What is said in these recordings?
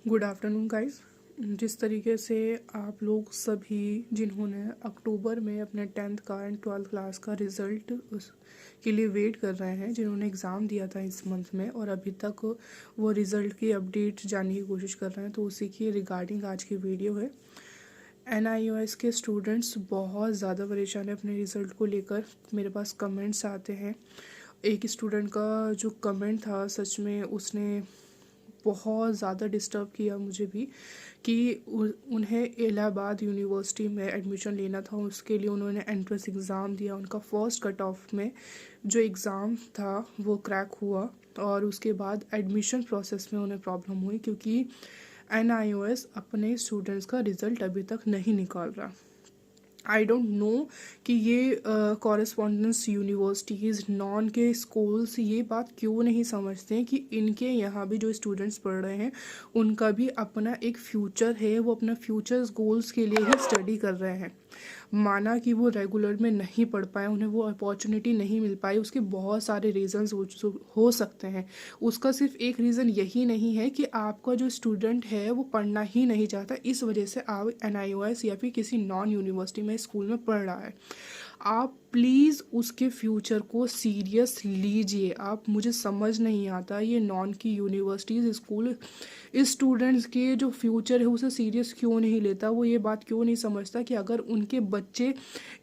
Good afternoon guys. जिस तरीके से आप लोग सभी जिन्होंने अक्टूबर में अपने 10th का एंड 12th क्लास का रिज़ल्ट के लिए वेट कर रहे हैं, जिन्होंने एग्ज़ाम दिया था इस मंथ में और अभी तक वो रिज़ल्ट की अपडेट जानने की कोशिश कर रहे हैं, तो उसी के रिगार्डिंग आज की वीडियो है। NIOS के स्टूडेंट्स बहुत ज़्यादा परेशान है अपने रिज़ल्ट को लेकर। मेरे पास कमेंट्स आते हैं। एक स्टूडेंट का जो कमेंट था, सच में उसने बहुत ज़्यादा डिस्टर्ब किया मुझे भी, कि उन्हें इलाहाबाद यूनिवर्सिटी में एडमिशन लेना था। उसके लिए उन्होंने एंट्रेंस एग्ज़ाम दिया। उनका फर्स्ट कट ऑफ में जो एग्ज़ाम था वो क्रैक हुआ और उसके बाद एडमिशन प्रोसेस में उन्हें प्रॉब्लम हुई, क्योंकि NIOS अपने स्टूडेंट्स का रिज़ल्ट अभी तक नहीं निकाल रहा। आई डोंट नो कि ये कॉरेस्पॉन्डेंस यूनिवर्सिटीज़ नॉन के स्कूल्स ये बात क्यों नहीं समझते हैं कि इनके यहाँ भी जो स्टूडेंट्स पढ़ रहे हैं उनका भी अपना एक फ्यूचर है, वो अपना फ्यूचर गोल्स के लिए ही स्टडी कर रहे हैं। माना कि वो रेगुलर में नहीं पढ़ पाए, उन्हें वो अपॉर्चुनिटी नहीं मिल पाई, उसके बहुत सारे रीज़न्स हो सकते हैं। उसका सिर्फ एक रीज़न यही नहीं है कि आपका जो स्टूडेंट है वो पढ़ना ही नहीं चाहता, इस वजह से आप NIOS या फिर किसी नॉन यूनिवर्सिटी में स्कूल में पढ़ रहा है। आप प्लीज़ उसके फ्यूचर को सीरियस लीजिए। आप, मुझे समझ नहीं आता ये नॉन की यूनिवर्सिटीज़ स्कूल इस स्टूडेंट्स के जो फ्यूचर है उसे सीरियस क्यों नहीं लेता। वो ये बात क्यों नहीं समझता कि अगर उनके बच्चे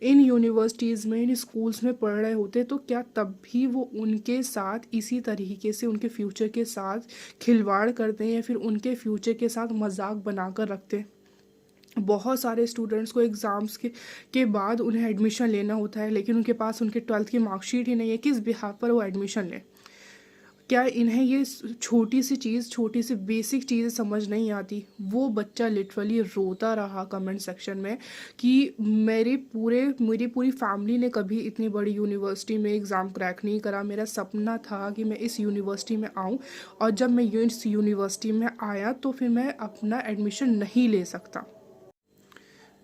इन यूनिवर्सिटीज़ में, इन स्कूल्स में पढ़ रहे होते तो क्या तब भी वो उनके साथ इसी तरीके से उनके फ्यूचर के साथ खिलवाड़ करते हैं या फिर उनके फ्यूचर के साथ मजाक बनाकर रखते हैं। बहुत सारे स्टूडेंट्स को एग्ज़ाम्स के बाद उन्हें एडमिशन लेना होता है, लेकिन उनके पास उनके 12th की मार्कशीट ही नहीं है। किस बिहाफ पर वो एडमिशन लें? क्या इन्हें ये छोटी सी चीज़, छोटी सी बेसिक चीज़ें समझ नहीं आती? वो बच्चा लिटरली रोता रहा कमेंट सेक्शन में कि मेरी पूरी फैमिली ने कभी इतनी बड़ी यूनिवर्सिटी में एग्ज़ाम क्रैक नहीं करा। मेरा सपना था कि मैं इस यूनिवर्सिटी में आऊँ, और जब मैं इस यूनिवर्सिटी में आया तो फिर मैं अपना एडमिशन नहीं ले सकता।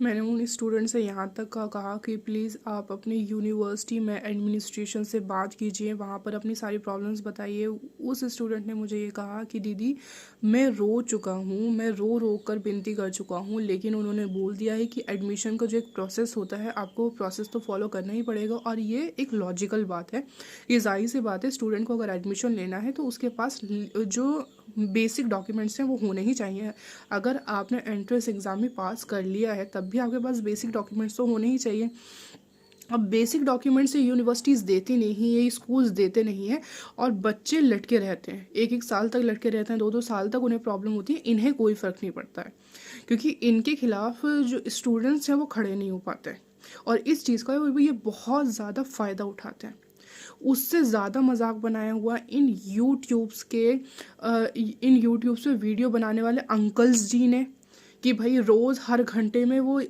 मैंने उन स्टूडेंट से यहाँ तक कहा कि प्लीज़ आप अपनी यूनिवर्सिटी में एडमिनिस्ट्रेशन से बात कीजिए, वहाँ पर अपनी सारी प्रॉब्लम्स बताइए। उस स्टूडेंट ने मुझे ये कहा कि दीदी मैं रो चुका हूँ, मैं रो कर विनती कर चुका हूँ, लेकिन उन्होंने बोल दिया है कि एडमिशन का जो एक प्रोसेस होता है आपको वो प्रोसेस तो फॉलो करना ही पड़ेगा। और ये एक लॉजिकल बात है, ये जाहिर सी बात है। स्टूडेंट को अगर एडमिशन लेना है तो उसके पास जो बेसिक डॉक्यूमेंट्स हैं वो होने ही चाहिए। अगर आपने एंट्रेंस एग्ज़ाम में पास कर लिया है तब भी आपके पास बेसिक डॉक्यूमेंट्स तो होने ही चाहिए। अब बेसिक डॉक्यूमेंट्स ये यूनिवर्सिटीज़ देती नहीं है, ये स्कूल्स देते नहीं हैं, और बच्चे लटके रहते हैं। एक साल तक लटके रहते हैं, 2 साल तक उन्हें प्रॉब्लम होती है। इन्हें कोई फ़र्क नहीं पड़ता है, क्योंकि इनके खिलाफ जो स्टूडेंट्स हैं वो खड़े नहीं हो पाते हैं, और इस चीज़ का वो ये बहुत ज़्यादा फ़ायदा उठाते हैं। उससे ज़्यादा मजाक बनाया हुआ इन यूट्यूब्स पे वीडियो बनाने वाले अंकल्स जी ने, कि भाई रोज़ हर घंटे में वो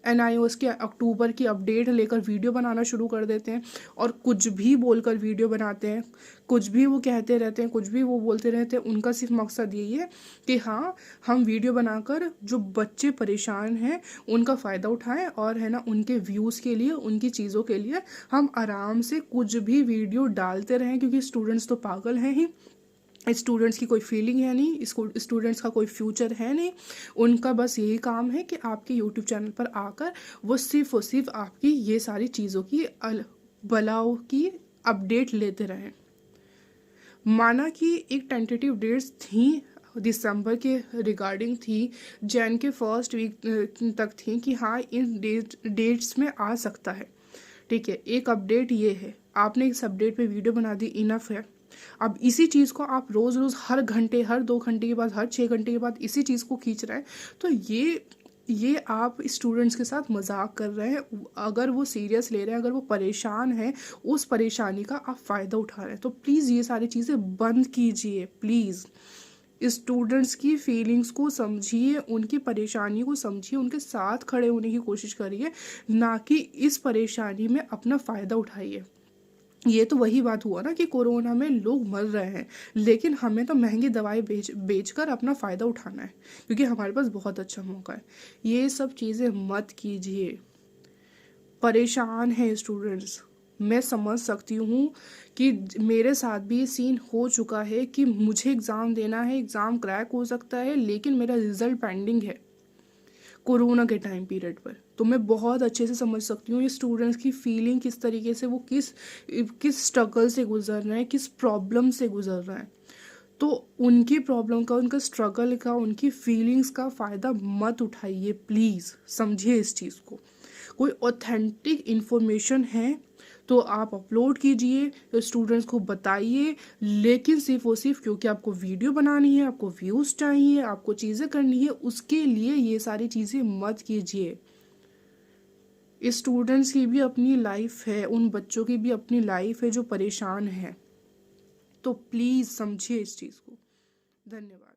NIOS के अक्टूबर की अपडेट लेकर वीडियो बनाना शुरू कर देते हैं, और कुछ भी बोलकर वीडियो बनाते हैं, कुछ भी वो कहते रहते हैं, कुछ भी वो बोलते रहते हैं। उनका सिर्फ मकसद यही है कि हाँ, हम वीडियो बनाकर जो बच्चे परेशान हैं उनका फ़ायदा उठाएं, और है ना, उनके व्यूज़ के लिए, उनकी चीज़ों के लिए हम आराम से कुछ भी वीडियो डालते रहें, क्योंकि स्टूडेंट्स तो पागल हैं ही। स्टूडेंट्स की कोई फीलिंग है नहीं, स्टूडेंट्स का कोई फ्यूचर है नहीं। उनका बस यही काम है कि आपके यूट्यूब चैनल पर आकर वो सिर्फ और सिर्फ आपकी ये सारी चीज़ों की बलाओं की अपडेट लेते रहें। माना कि एक टेंटेटिव डेट्स थी दिसंबर के रिगार्डिंग थी, जैन के फर्स्ट वीक तक थी कि हाँ इन डेट्स में आ सकता है। ठीक है, एक अपडेट ये है, आपने इस अपडेट पे वीडियो बना दी, इनफ है। अब इसी चीज़ को आप रोज़ रोज़ हर घंटे, हर 2 घंटे के बाद, हर 6 घंटे के बाद इसी चीज़ को खींच रहे हैं, तो ये आप स्टूडेंट्स के साथ मजाक कर रहे हैं। अगर वो सीरियस ले रहे हैं, अगर वो परेशान हैं, उस परेशानी का आप फ़ायदा उठा रहे हैं, तो प्लीज़ ये सारी चीज़ें बंद कीजिए। प्लीज़ स्टूडेंट्स की फीलिंग्स को समझिए, उनकी परेशानी को समझिए, उनके साथ खड़े होने की कोशिश करिए, ना कि इस परेशानी में अपना फ़ायदा उठाइए। ये तो वही बात हुआ ना कि कोरोना में लोग मर रहे हैं, लेकिन हमें तो महंगी दवाई बेचकर अपना फ़ायदा उठाना है, क्योंकि हमारे पास बहुत अच्छा मौका है। ये सब चीज़ें मत कीजिए। परेशान हैं स्टूडेंट्स, मैं समझ सकती हूँ कि मेरे साथ भी ये सीन हो चुका है कि मुझे एग्ज़ाम देना है, एग्ज़ाम क्रैक हो सकता है, लेकिन मेरा रिज़ल्ट पेंडिंग है कोरोना के टाइम पीरियड पर। तो मैं बहुत अच्छे से समझ सकती हूँ ये स्टूडेंट्स की फीलिंग, किस तरीके से वो किस स्ट्रगल से गुजर रहे हैं, किस प्रॉब्लम से गुजर रहे हैं। तो उनकी प्रॉब्लम का, उनका स्ट्रगल का, उनकी फीलिंग्स का फ़ायदा मत उठाइए प्लीज़, समझिए इस चीज़ को। कोई ऑथेंटिक इन्फॉर्मेशन है तो आप अपलोड कीजिए, स्टूडेंट्स को बताइए, लेकिन सिर्फ और सिर्फ क्योंकि आपको वीडियो बनानी है, आपको व्यूज़ चाहिए, आपको चीज़ें करनी है, उसके लिए ये सारी चीज़ें मत कीजिए। स्टूडेंट्स की भी अपनी लाइफ है, उन बच्चों की भी अपनी लाइफ है जो परेशान है। तो प्लीज़ समझिए इस चीज़ को। धन्यवाद।